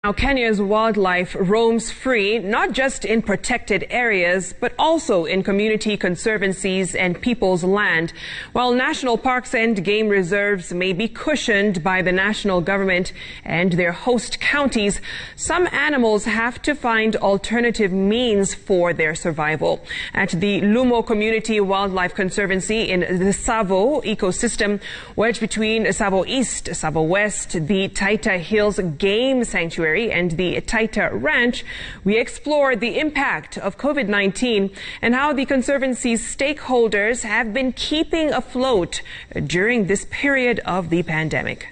Now, Kenya's wildlife roams free, not just in protected areas, but also in community conservancies and people's land. While national parks and game reserves may be cushioned by the national government and their host counties, some animals have to find alternative means for their survival. At the Lumo Community Wildlife Conservancy in the Tsavo ecosystem, wedged between Tsavo East, Tsavo West, the Taita Hills Game Sanctuary, and the Taita Ranch, we explored the impact of COVID-19 and how the Conservancy's stakeholders have been keeping afloat during this period of the pandemic.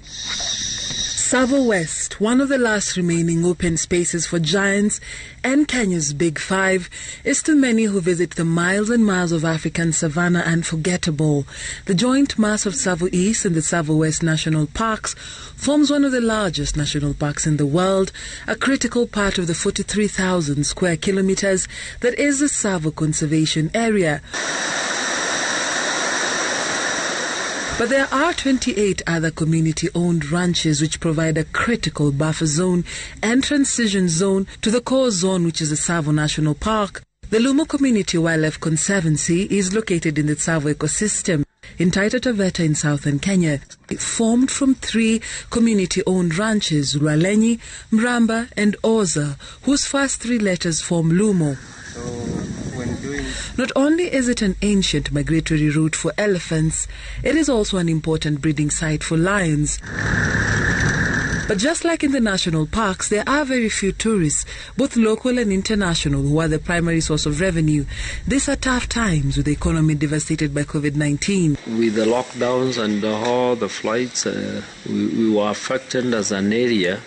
Tsavo West, one of the last remaining open spaces for giants and Kenya's Big Five, is to many who visit the miles and miles of African savanna unforgettable. The joint mass of Tsavo East and the Tsavo West national parks forms one of the largest national parks in the world, a critical part of the 43,000 square kilometers that is the Tsavo Conservation Area. But there are 28 other community-owned ranches which provide a critical buffer zone and transition zone to the core zone, which is the Tsavo National Park. The Lumo Community Wildlife Conservancy is located in the Tsavo ecosystem in Taita in southern Kenya. It formed from 3 community-owned ranches, Rwalenyi, Mramba and Oza, whose first 3 letters form Lumo. Not only is it an ancient migratory route for elephants, it is also an important breeding site for lions. But just like in the national parks, there are very few tourists, both local and international, who are the primary source of revenue. These are tough times with the economy devastated by COVID-19. With the lockdowns and all the flights, we were affected as an area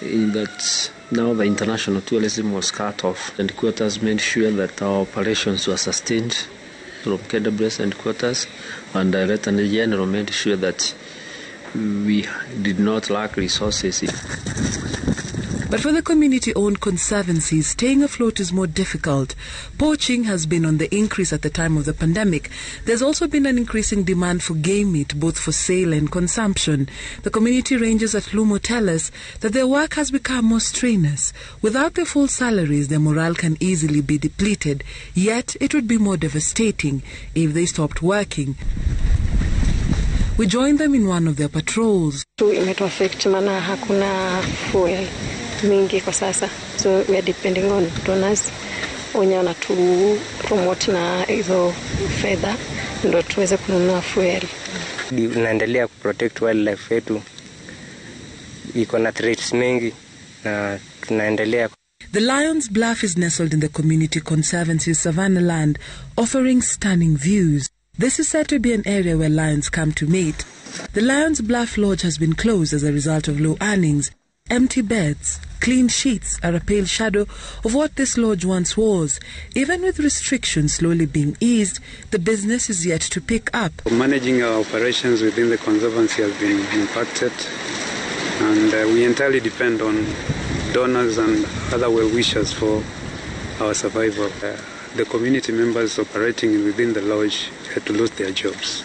in that now the international tourism was cut off, and quarters made sure that our operations were sustained from Kedabres and quarters, and Director General made sure that we did not lack resources. But for the community-owned conservancies, staying afloat is more difficult. Poaching has been on the increase at the time of the pandemic. There's also been an increasing demand for game meat, both for sale and consumption. The community rangers at Lumo tell us that their work has become more strenuous. Without their full salaries, their morale can easily be depleted. Yet, it would be more devastating if they stopped working. We joined them in one of their patrols. Mingi kwa sasa, so we are depending on donors wenye wanatu promote na hizo fedha ndio tuweze kununua fuel. Tunaendelea kuprotect wildlife yetu, iko na threats mingi na tunaendelea. The Lion's Bluff is nestled in the Community Conservancy's Savannah land, offering stunning views. This is said to be an area where lions come to mate. The Lion's Bluff Lodge has been closed as a result of low earnings. Empty beds, clean sheets are a pale shadow of what this lodge once was. Even with restrictions slowly being eased, the business is yet to pick up. Managing our operations within the conservancy has been impacted, and we entirely depend on donors and other well-wishers for our survival. The community members operating within the lodge had to lose their jobs.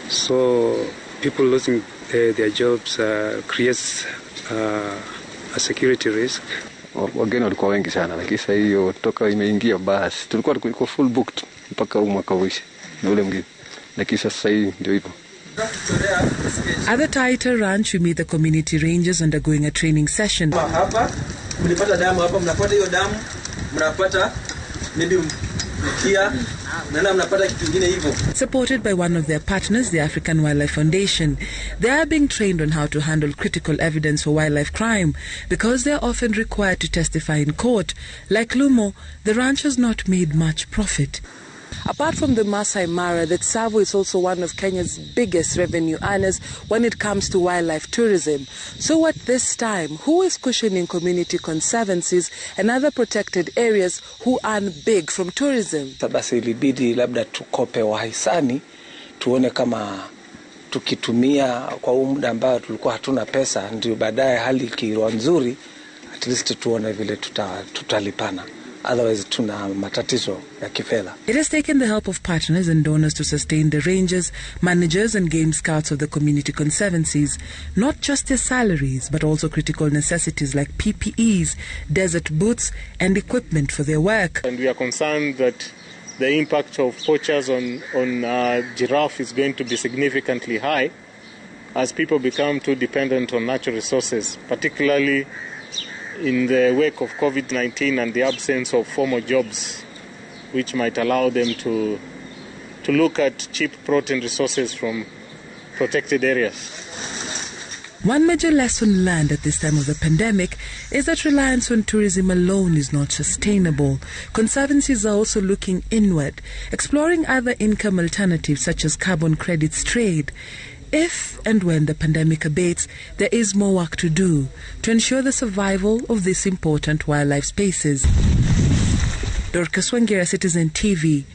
So people losing their jobs creates a security risk. Wageni walikuwa wengi sana, lakini sasa hiyo toka imeingia basi tulikuwa full booked mpaka mwaka uishe na ule mwingine, lakini sasa hii ndio hivyo. At the Taita Ranch, we meet the community rangers undergoing a training session. Hapa mlipata damu, hapa mnapata hiyo damu, mnapata maybe mkia. Supported by one of their partners, the African Wildlife Foundation, they are being trained on how to handle critical evidence for wildlife crime because they are often required to testify in court. Like Lumo, the ranch has not made much profit. Apart from the Masai Mara, the Tsavo is also one of Kenya's biggest revenue earners when it comes to wildlife tourism. So at this time, who is cushioning community conservancies and other protected areas who earn big from tourism? Basi ilibidi labda tukope wahisani, tuone kama tukitumia kwa muda ambao tulikuwa hatuna pesa, ndio baadaye hali ikiwa nzuri, at least tuone vile tutalipana. otherwise tuna matatizo ya kifedha. It has taken the help of partners and donors to sustain the rangers, managers and game scouts of the community conservancies, not just their salaries but also critical necessities like PPEs, desert boots and equipment for their work. And we are concerned that the impact of poachers on giraffe is going to be significantly high as people become too dependent on natural resources, particularly in the wake of COVID-19 and the absence of formal jobs, which might allow them to look at cheap protein resources from protected areas. One major lesson learned at this time of the pandemic is that reliance on tourism alone is not sustainable. Conservancies are also looking inward, exploring other income alternatives such as carbon credits trade. If and when the pandemic abates, there is more work to do to ensure the survival of these important wildlife spaces. Dorcas Wangira, Citizen TV,